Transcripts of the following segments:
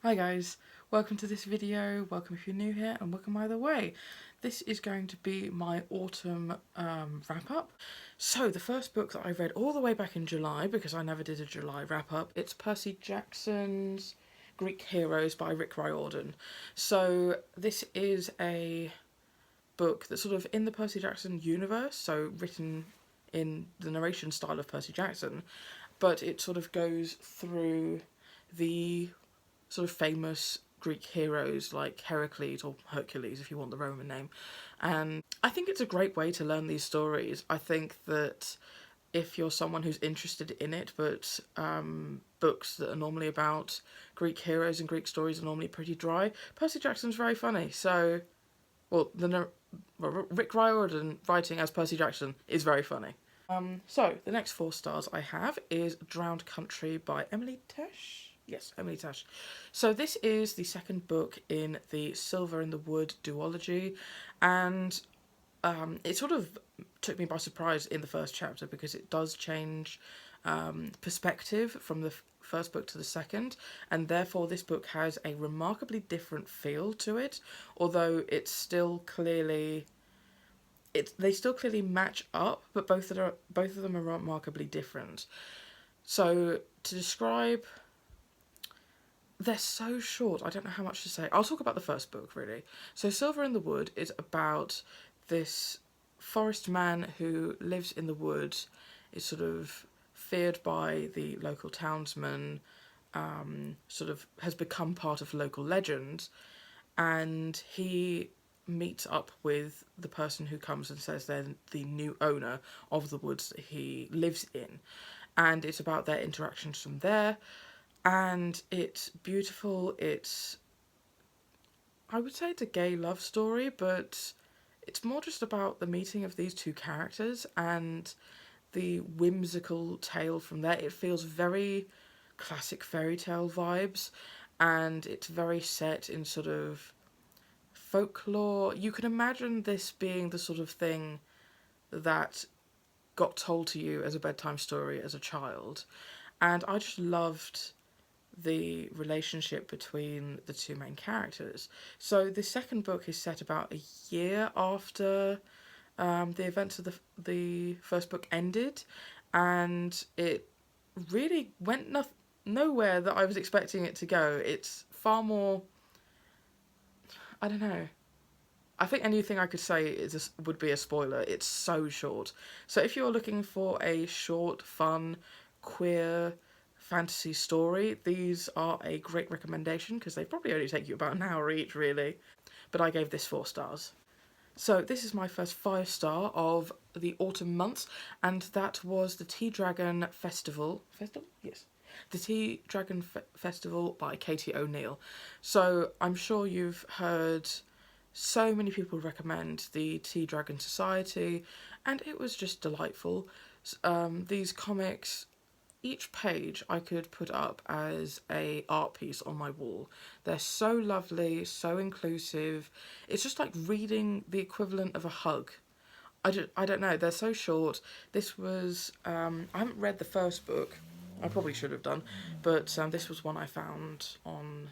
Hi guys, welcome to this video, welcome if you're new here and welcome either way. This is going to be my autumn wrap up. So the first book that I read all the way back in July, because I never did a July wrap up, it's Percy Jackson's Greek Heroes by Riordan. So this is a book that's sort of in the Percy Jackson universe, so written in the narration style of Percy Jackson, but it sort of goes through the sort of famous Greek heroes like Heracles or Hercules, if you want the Roman name. And I think it's a great way to learn these stories. I think that if you're someone who's interested in it, but books that are normally about Greek heroes and Greek stories are normally pretty dry, Percy Jackson's very funny. So, Rick Riordan writing as Percy Jackson is very funny. So the next 4 stars I have is Drowned Country by Emily Tesh. Yes, Emily Tesh. So this is the second book in the Silver in the Wood duology, and it sort of took me by surprise in the first chapter because it does change perspective from the first book to the second, and therefore this book has a remarkably different feel to it, although it's still clearly they still clearly match up, but both of them are remarkably different. So to describe, they're so short. I don't know how much to say. I'll talk about the first book really. So Silver in the Wood is about this forest man who lives in the woods, is sort of feared by the local townsmen, sort of has become part of local legend, and he meets up with the person who comes and says they're the new owner of the woods that he lives in. And it's about their interactions from there. And it's beautiful. I would say it's a gay love story, but it's more just about the meeting of these two characters and the whimsical tale from there. It feels very classic fairy tale vibes, and it's very set in sort of folklore. You can imagine this being the sort of thing that got told to you as a bedtime story as a child. And I just loved the relationship between the two main characters. So the second book is set about a year after the events of the first book ended, and it really went nowhere that I was expecting it to go. It's far more, I don't know. I think anything I could say would be a spoiler. It's so short. So if you're looking for a short, fun, queer fantasy story, these are a great recommendation because they probably only take you about an hour each, really. But I gave this 4 stars. So this is my first 5 star of the autumn months, and that was the Tea Dragon Festival. Festival? Yes. The Tea Dragon Festival by Katie O'Neill. So I'm sure you've heard so many people recommend the Tea Dragon Society, and it was just delightful. These comics, each page I could put up as a art piece on my wall. They're so lovely, so inclusive. It's just like reading the equivalent of a hug. I don't know, they're so short. This was, I haven't read the first book. I probably should have done, but this was one I found on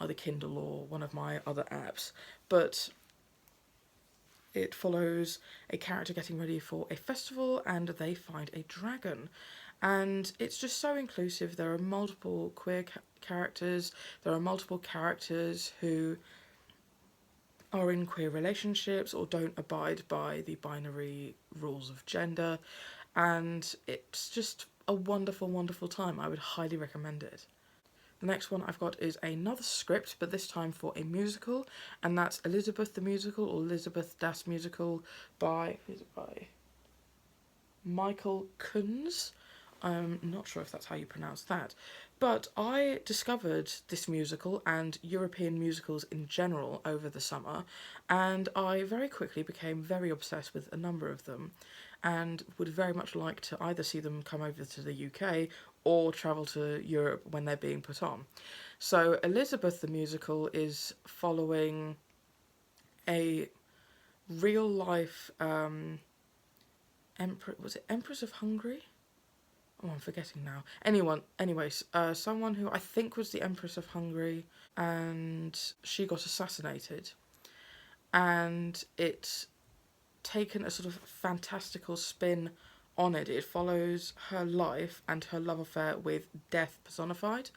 either Kindle or one of my other apps. But it follows a character getting ready for a festival and they find a dragon. And it's just so inclusive. There are multiple queer characters, there are multiple characters who are in queer relationships or don't abide by the binary rules of gender, and it's just a wonderful, wonderful time. I would highly recommend it. The next one I've got is another script, but this time for a musical, and that's Elizabeth the Musical, or Elizabeth Das Musical by Michael Coons. I'm not sure if that's how you pronounce that. But I discovered this musical and European musicals in general over the summer, and I very quickly became very obsessed with a number of them and would very much like to either see them come over to the UK or travel to Europe when they're being put on. So Elizabeth the Musical is following a real life was it Empress of Hungary? Oh, I'm forgetting now. Anyways, someone who I think was the Empress of Hungary, and she got assassinated. And it's taken a sort of fantastical spin on it. It follows her life and her love affair with death personified.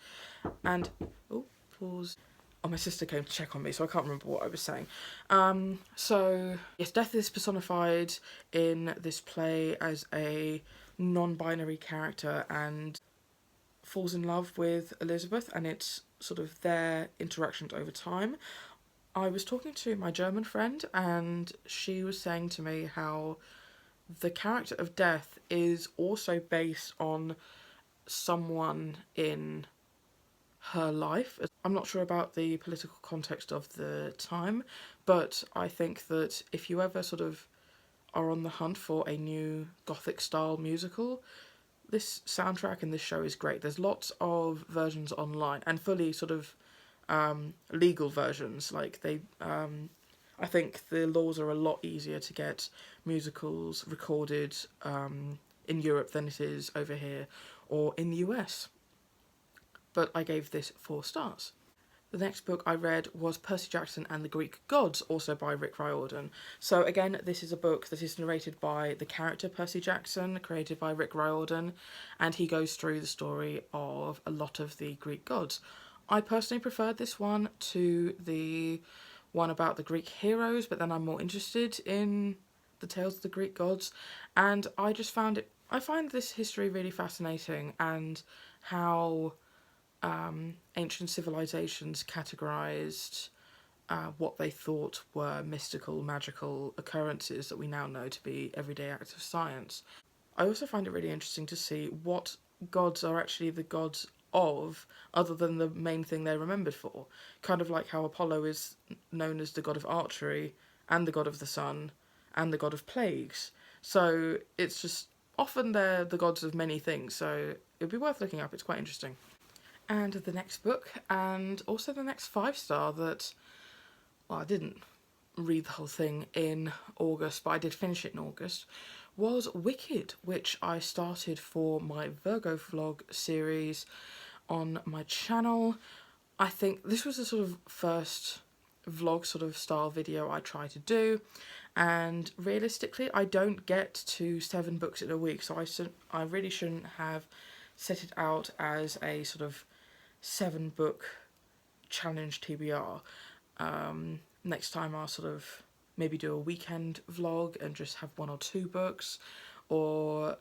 And, oh, pause. Oh, my sister came to check on me, so I can't remember what I was saying. So, yes, death is personified in this play as a non-binary character and falls in love with Elizabeth, and it's sort of their interactions over time. I was talking to my German friend, and she was saying to me how the character of Death is also based on someone in her life. I'm not sure about the political context of the time, but I think that if you ever sort of are on the hunt for a new Gothic style musical, this soundtrack and this show is great. There's lots of versions online and fully sort of legal versions. Like I think the laws are a lot easier to get musicals recorded in Europe than it is over here or in the US. But I gave this 4 stars. The next book I read was Percy Jackson and the Greek Gods, also by Riordan. So again, this is a book that is narrated by the character Percy Jackson, created by Riordan, and he goes through the story of a lot of the Greek gods. I personally preferred this one to the one about the Greek heroes, but then I'm more interested in the tales of the Greek gods, and I find this history really fascinating, and how ancient civilizations categorized what they thought were mystical, magical occurrences that we now know to be everyday acts of science. I also find it really interesting to see what gods are actually the gods of, other than the main thing they're remembered for. Kind of like how Apollo is known as the god of archery, and the god of the sun, and the god of plagues. So it's just often they're the gods of many things, so it'd be worth looking up, it's quite interesting. And the next book, and also the next 5-star that, well, I didn't read the whole thing in August, but I did finish it in August, was Wicked, which I started for my Virgo vlog series on my channel. I think this was the sort of first vlog sort of style video I try to do, and realistically I don't get to 7 books in a week, so I really shouldn't have set it out as a sort of 7-book challenge TBR. Next time I'll sort of maybe do a weekend vlog and just have 1 or 2 books, or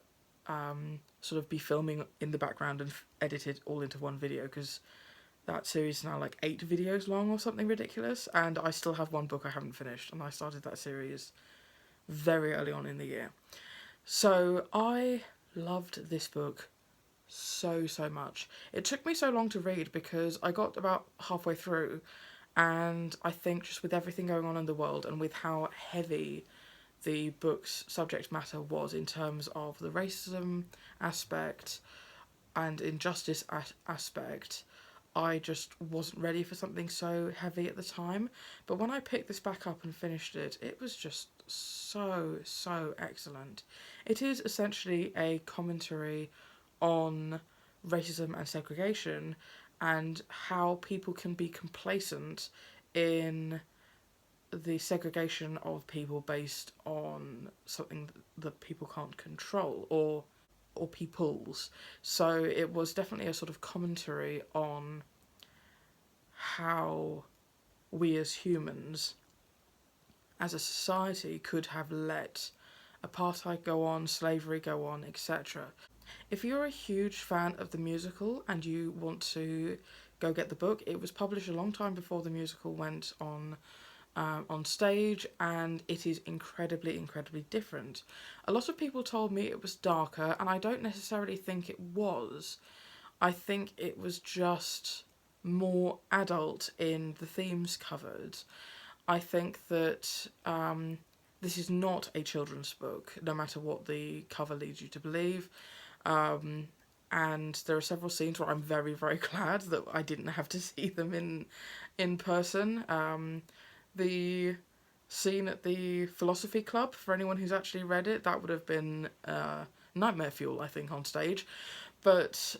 sort of be filming in the background and edit it all into one video, because that series is now like 8 videos long or something ridiculous, and I still have 1 book I haven't finished, and I started that series very early on in the year. So I loved this book so much. It took me so long to read because I got about halfway through, and I think just with everything going on in the world and with how heavy the book's subject matter was in terms of the racism aspect and injustice aspect, I just wasn't ready for something so heavy at the time. But when I picked this back up and finished it, it was just so excellent. It is essentially a commentary on racism and segregation, and how people can be complacent in the segregation of people based on something that people can't control, or peoples. So it was definitely a sort of commentary on how we as humans, as a society, could have let apartheid go on, slavery go on, etc. If you're a huge fan of the musical and you want to go get the book, it was published a long time before the musical went on stage, and it is incredibly different. A lot of people told me it was darker, and I don't necessarily think it was. I think it was just more adult in the themes covered. I think that this is not a children's book, no matter what the cover leads you to believe. And there are several scenes where I'm very glad that I didn't have to see them in person. The scene at the philosophy club, for anyone who's actually read it, that would have been nightmare fuel, I think, on stage. But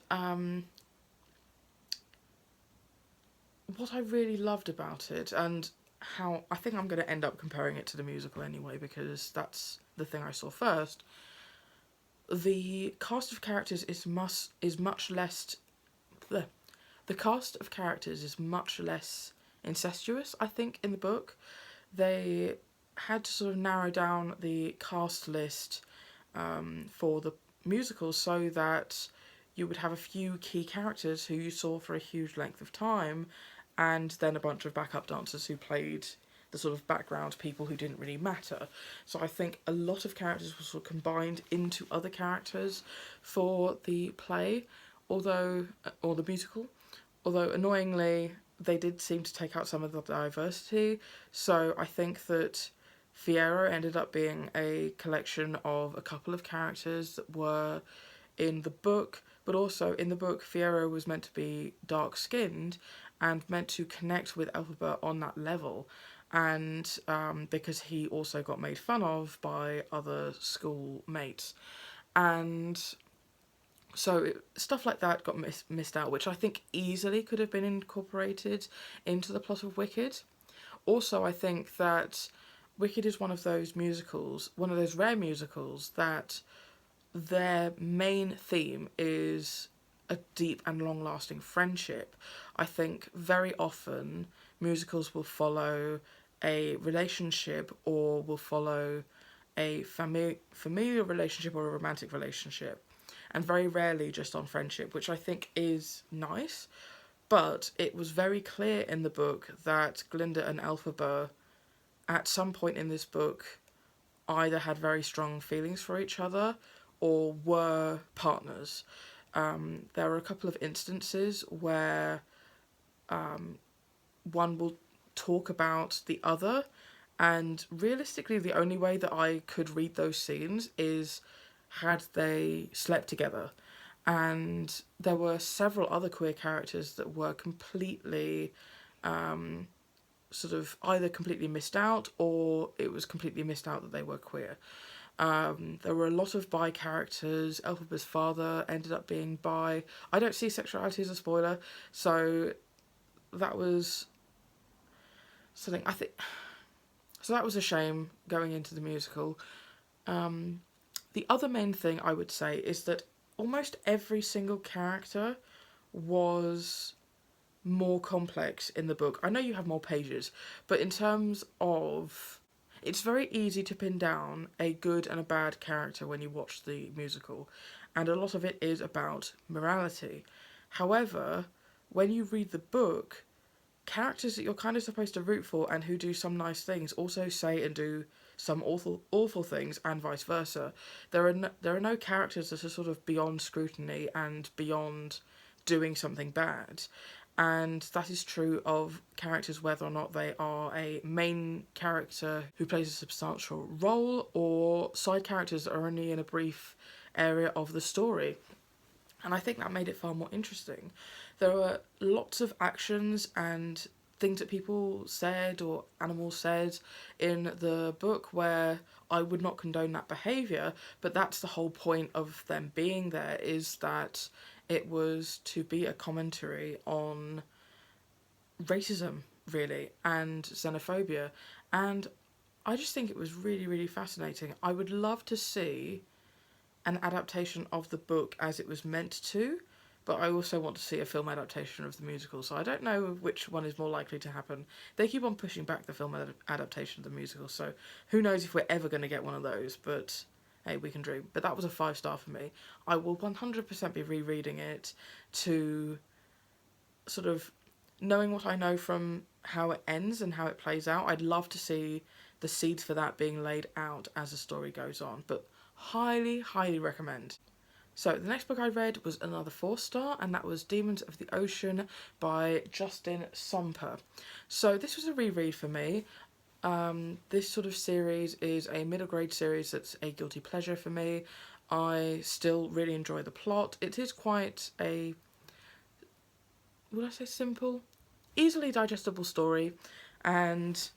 what I really loved about it, and how I think I'm going to end up comparing it to the musical anyway, because that's the thing I saw first. The cast of characters is much less. The cast of characters is much less incestuous, I think, in the book. They had to sort of narrow down the cast list for the musical so that you would have a few key characters who you saw for a huge length of time, and then a bunch of backup dancers who played the sort of background people who didn't really matter. So I think a lot of characters were sort of combined into other characters for the play, or the musical. Although annoyingly, they did seem to take out some of the diversity. So I think that Fiyero ended up being a collection of a couple of characters that were in the book, but also in the book, Fiyero was meant to be dark-skinned and meant to connect with Elphaba on that level. And because he also got made fun of by other school mates. And so stuff like that got missed out, which I think easily could have been incorporated into the plot of Wicked. Also, I think that Wicked is one of those musicals, one of those rare musicals that their main theme is a deep and long-lasting friendship. I think very often musicals will follow a relationship or will follow a familial relationship or a romantic relationship, and very rarely just on friendship, which I think is nice. But it was very clear in the book that Glinda and Elphaba, at some point in this book, either had very strong feelings for each other or were partners. There are a couple of instances where one will talk about the other, and realistically, the only way that I could read those scenes is had they slept together. And there were several other queer characters that were completely sort of either completely missed out, or it was completely missed out that they were queer. There were a lot of bi characters. Elphaba's father ended up being bi. I don't see sexuality as a spoiler, so that was something I think. So that was a shame going into the musical. The other main thing I would say is that almost every single character was more complex in the book. I know you have more pages, but in terms of... It's very easy to pin down a good and a bad character when you watch the musical, and a lot of it is about morality. However, when you read the book, characters that you're kind of supposed to root for and who do some nice things also say and do some awful things, and vice versa. There are no characters that are sort of beyond scrutiny and beyond doing something bad. And that is true of characters whether or not they are a main character who plays a substantial role, or side characters that are only in a brief area of the story. And I think that made it far more interesting. There were lots of actions and things that people said or animals said in the book where I would not condone that behaviour, but that's the whole point of them being there, is that it was to be a commentary on racism, really, and xenophobia. And I just think it was really, really fascinating. I would love to see an adaptation of the book as it was meant to, but I also want to see a film adaptation of the musical, so I don't know which one is more likely to happen. They keep on pushing back the film adaptation of the musical, so who knows if we're ever going to get one of those, but hey, we can dream. But that was a 5-star for me. I will 100% be rereading it to sort of knowing what I know from how it ends and how it plays out. I'd love to see the seeds for that being laid out as the story goes on, but highly, highly recommend. So the next book I read was another 4-star, and that was Demons of the Ocean by Justin Somper. So this was a reread for me. This sort of series is a middle grade series that's a guilty pleasure for me. I still really enjoy the plot. It is quite a, would I say simple? Easily digestible story, and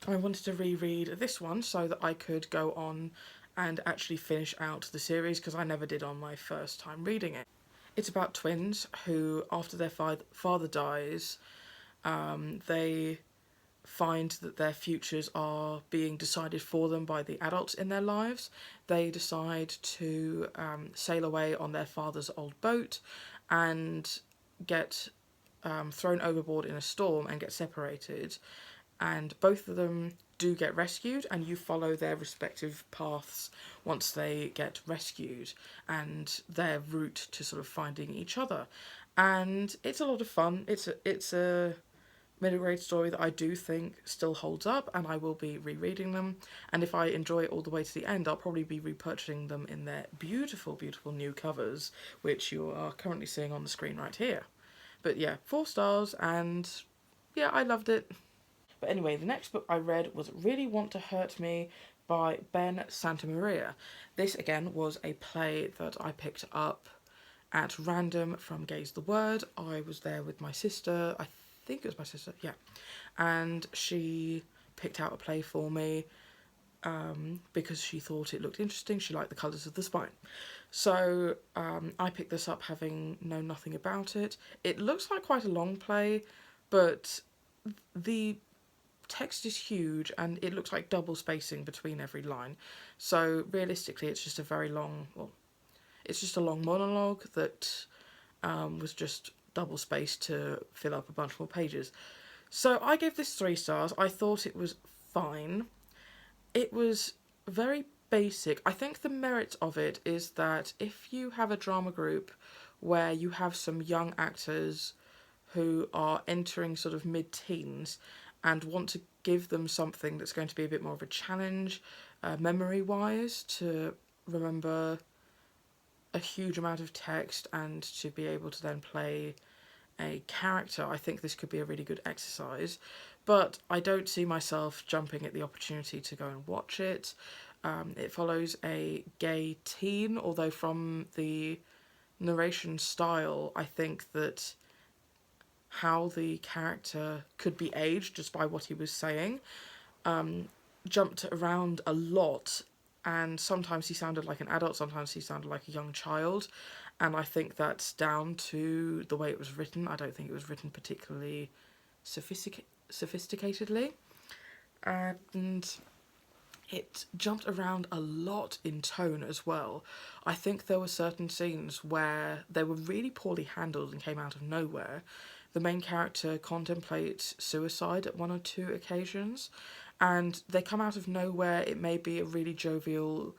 I wanted to reread this one so that I could go on and actually finish out the series, because I never did on my first time reading it. It's about twins who, after their father dies, they find that their futures are being decided for them by the adults in their lives. They decide to sail away on their father's old boat and get thrown overboard in a storm and get separated. And both of them do get rescued, and you follow their respective paths once they get rescued and their route to sort of finding each other. And it's a lot of fun. It's a middle grade story that I do think still holds up, and I will be rereading them. And if I enjoy it all the way to the end, I'll probably be repurchasing them in their beautiful, beautiful new covers, which you are currently seeing on the screen right here. But yeah, 4 stars, and yeah, I loved it. But anyway, the next book I read was Really Want to Hurt Me by Ben Santamaria. This again was a play that I picked up at random from Gaze the Word. I was there with my sister, I think it was my sister, yeah. And she picked out a play for me because she thought it looked interesting. She liked the colours of the spine. So I picked this up having known nothing about it. It looks like quite a long play, but the text is huge and it looks like double spacing between every line. So realistically, it's just a very long, well, it's just a long monologue that was just double spaced to fill up a bunch more pages. So I gave this 3 stars. I thought it was fine. It was very basic. I think the merit of it is that if you have a drama group where you have some young actors who are entering sort of mid-teens and want to give them something that's going to be a bit more of a challenge, memory-wise, to remember a huge amount of text and to be able to then play a character, I think this could be a really good exercise. But I don't see myself jumping at the opportunity to go and watch it. It follows a gay teen, although from the narration style, I think that how the character could be aged just by what he was saying jumped around a lot, and sometimes he sounded like an adult, sometimes he sounded like a young child, and I think that's down to the way it was written. I don't think it was written particularly sophisticatedly, and it jumped around a lot in tone as well. I think there were certain scenes where they were really poorly handled and came out of nowhere. The main character contemplates suicide at 1 or 2 occasions, and they come out of nowhere. It may be a really jovial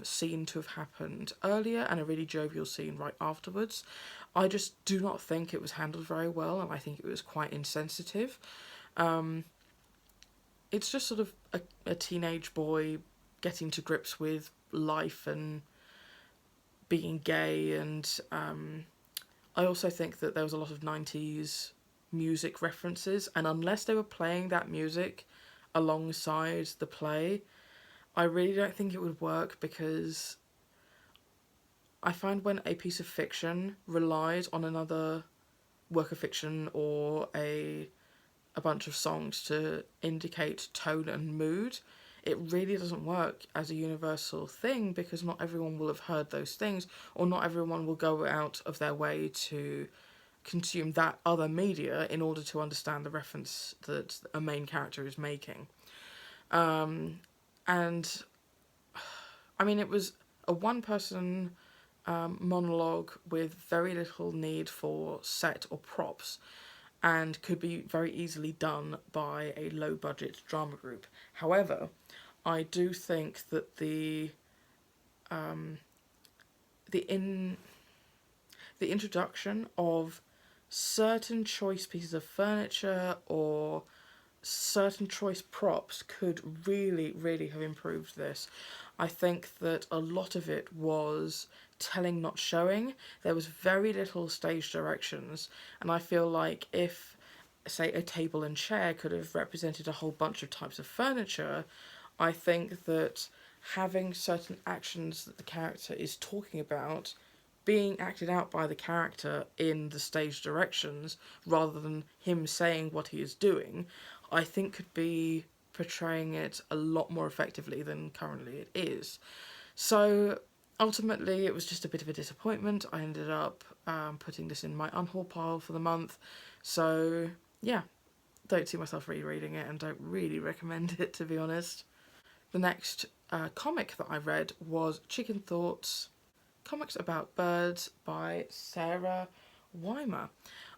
scene to have happened earlier and a really jovial scene right afterwards. I just do not think it was handled very well, and I think it was quite insensitive. It's just sort of a teenage boy getting to grips with life and being gay, and I also think that there was a lot of 90s music references, and unless they were playing that music alongside the play, I really don't think it would work, because I find when a piece of fiction relies on another work of fiction or a bunch of songs to indicate tone and mood, it really doesn't work as a universal thing, because not everyone will have heard those things, or not everyone will go out of their way to consume that other media in order to understand the reference that a main character is making. And I mean, it was a one-person monologue with very little need for set or props, and could be very easily done by a low-budget drama group. However, I do think that the in the introduction of certain choice pieces of furniture or certain choice props could really, really have improved this. I think that a lot of it was telling, not showing. There was very little stage directions, and I feel like if, say, a table and chair could have represented a whole bunch of types of furniture, I think that having certain actions that the character is talking about being acted out by the character in the stage directions rather than him saying what he is doing, I think could be portraying it a lot more effectively than currently it is. So ultimately, it was just a bit of a disappointment. I ended up putting this in my unhaul pile for the month. So yeah, don't see myself rereading it and don't really recommend it, to be honest. The next comic that I read was Chicken Thoughts, Comics About Birds by Sarah Weimer.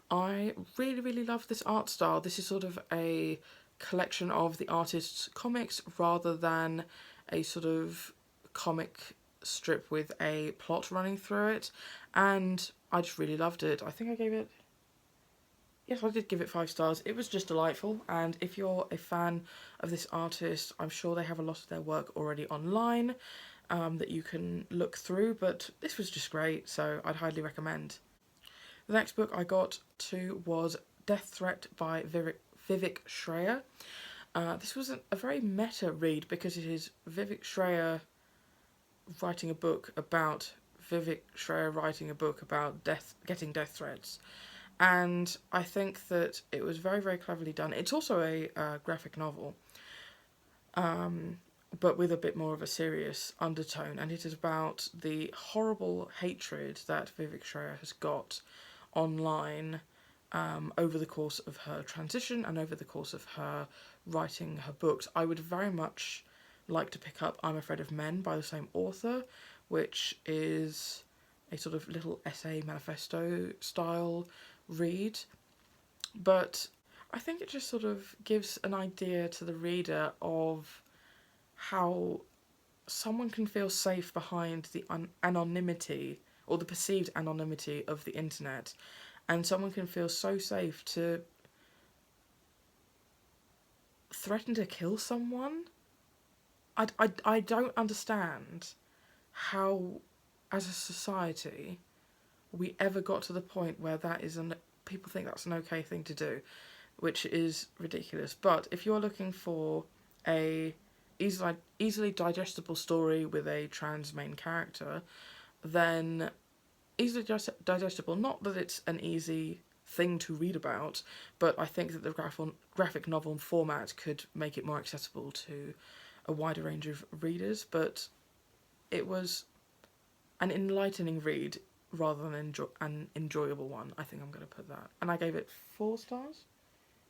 I really, really love this art style. This is sort of a collection of the artist's comics rather than a sort of comic strip with a plot running through it. And I just really loved it. I think I gave it... Yes, I did give it 5 stars. It was just delightful. And if you're a fan of this artist, I'm sure they have a lot of their work already online that you can look through. But this was just great, so I'd highly recommend. The next book I got to was Death Threat by Vivek Shreya. This was a very meta read because it is Vivek Shreya writing a book about Vivek Shreya writing a book about getting death threats. And I think that it was very, very cleverly done. It's also a graphic novel, but with a bit more of a serious undertone. And it is about the horrible hatred that Vivek Shreya has got online over the course of her transition and over the course of her writing her books. I would very much like to pick up I'm Afraid of Men by the same author, which is a sort of little essay manifesto style read. But I think it just sort of gives an idea to the reader of how someone can feel safe behind the anonymity or the perceived anonymity of the internet, and someone can feel so safe to threaten to kill someone. I don't understand how, as a society, we ever got to the point where that is people think that's an okay thing to do, which is ridiculous. But if you're looking for a easily digestible story with a trans main character, then easily digestible, not that it's an easy thing to read about, but I think that the graphic novel format could make it more accessible to a wider range of readers. But it was an enlightening read rather than an enjoyable one. I think I'm going to put that. And I gave it 4 stars?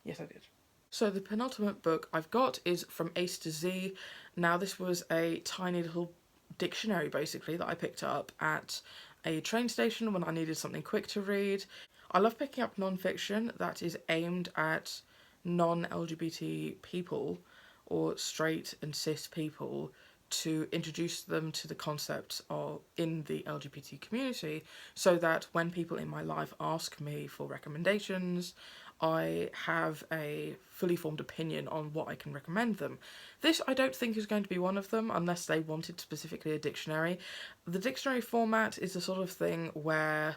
Yes, I did. So the penultimate book I've got is From Ace to Z. Now, this was a tiny little dictionary, basically, that I picked up at a train station when I needed something quick to read. I love picking up non-fiction that is aimed at non-LGBT people or straight and cis people to introduce them to the concept of in the LGBT community, so that when people in my life ask me for recommendations, I have a fully formed opinion on what I can recommend them. This I don't think is going to be one of them unless they wanted specifically a dictionary. The dictionary format is the sort of thing where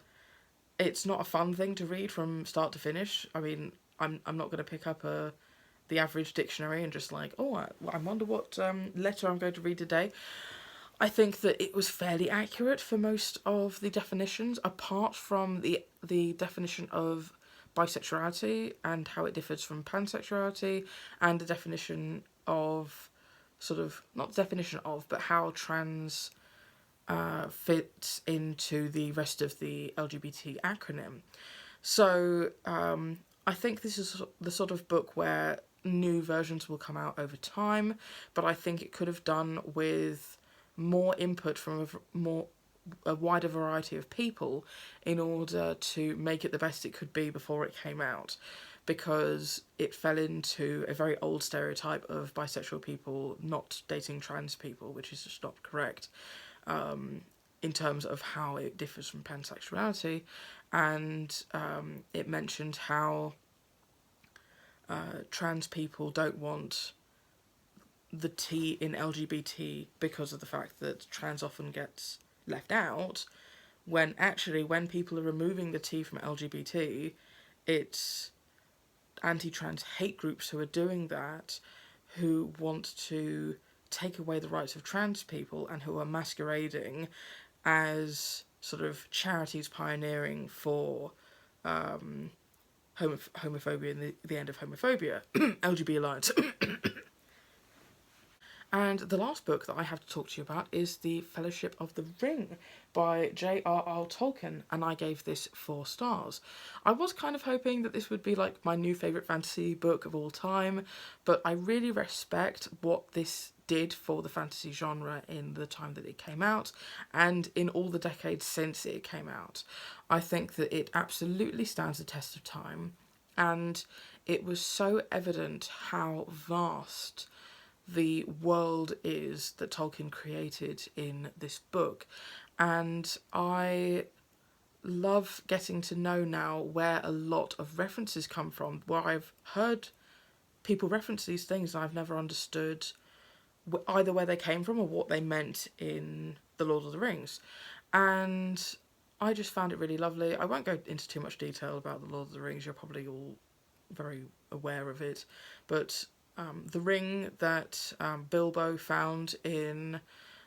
it's not a fun thing to read from start to finish. I mean, I'm not going to pick up the average dictionary and just like, oh, I wonder what letter I'm going to read today. I think that it was fairly accurate for most of the definitions, apart from the definition of bisexuality and how it differs from pansexuality, and the definition of sort of, not the definition of, but how trans fits into the rest of the LGBT acronym. So I think this is the sort of book where new versions will come out over time, but I think it could have done with more input from a wider variety of people in order to make it the best it could be before it came out, because it fell into a very old stereotype of bisexual people not dating trans people, which is just not correct in terms of how it differs from pansexuality. And it mentioned how trans people don't want the T in LGBT because of the fact that trans often gets left out, when actually when people are removing the T from LGBT, it's anti-trans hate groups who are doing that, who want to take away the rights of trans people and who are masquerading as sort of charities pioneering for homophobia and the end of homophobia. LGBT Alliance. And the last book that I have to talk to you about is The Fellowship of the Ring by J.R.R. Tolkien, and I gave this 4 stars. I was kind of hoping that this would be like my new favourite fantasy book of all time, but I really respect what this did for the fantasy genre in the time that it came out and in all the decades since it came out. I think that it absolutely stands the test of time, and it was so evident how vast the world is that Tolkien created in this book. And I love getting to know now where a lot of references come from, where I've heard people reference these things and I've never understood either where they came from or what they meant in The Lord of the Rings. And I just found it really lovely. I won't go into too much detail about The Lord of the Rings, you're probably all very aware of it, but the ring that Bilbo found in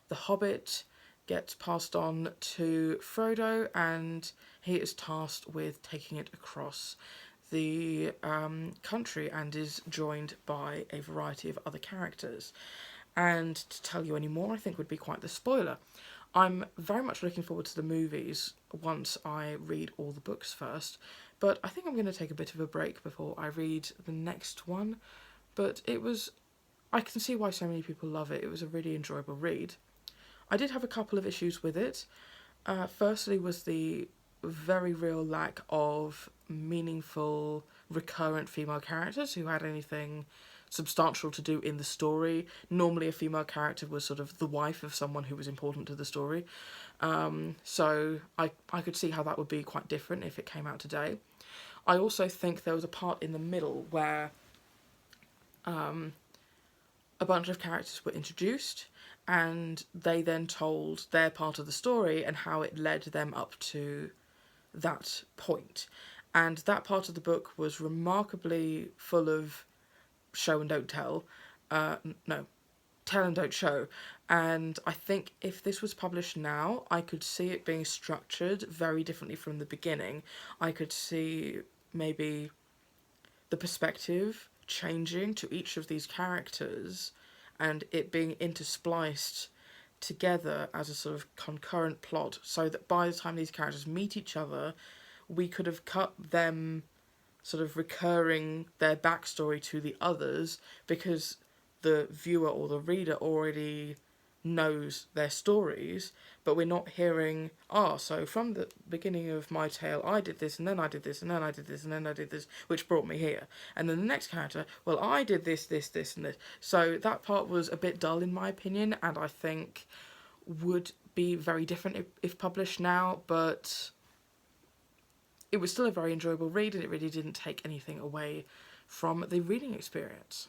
The Hobbit gets passed on to Frodo, and he is tasked with taking it across the country and is joined by a variety of other characters. And to tell you any more, I think would be quite the spoiler. I'm very much looking forward to the movies once I read all the books first, but I think I'm going to take a bit of a break before I read the next one. But I can see why so many people love it. It was a really enjoyable read. I did have a couple of issues with it. Firstly was the very real lack of meaningful, recurrent female characters who had anything substantial to do in the story. Normally a female character was sort of the wife of someone who was important to the story. So I could see how that would be quite different if it came out today. I also think there was a part in the middle where a bunch of characters were introduced and they then told their part of the story and how it led them up to that point. And that part of the book was remarkably full of show and don't tell. No, tell and don't show. And I think if this was published now, I could see it being structured very differently from the beginning. I could see maybe the perspective changing to each of these characters and it being interspliced together as a sort of concurrent plot, so that by the time these characters meet each other, we could have cut them sort of recurring their backstory to the others because the viewer or the reader already knows their stories, but we're not hearing, so from the beginning of my tale, I did this, and then I did this, and then I did this, and then I did this, which brought me here. And then the next character, well, I did this, this, this, and this. So that part was a bit dull in my opinion, and I think would be very different if published now, but it was still a very enjoyable read, and it really didn't take anything away from the reading experience.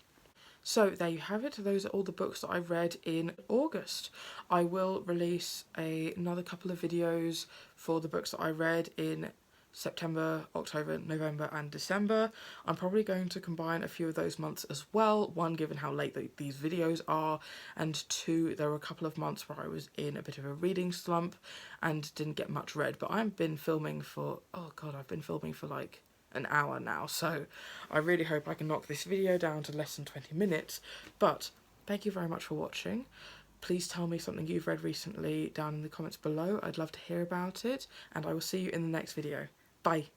So there you have it. Those are all the books that I read in August. I will release another couple of videos for the books that I read in September, October, November and December. I'm probably going to combine a few of those months as well. One, given how late these videos are, and two, there were a couple of months where I was in a bit of a reading slump and didn't get much read. But I've been filming for, I've been filming for like an hour now, so I really hope I can knock this video down to less than 20 minutes, but thank you very much for watching. Please tell me something you've read recently down in the comments below. I'd love to hear about it, and I will see you in the next video. Bye!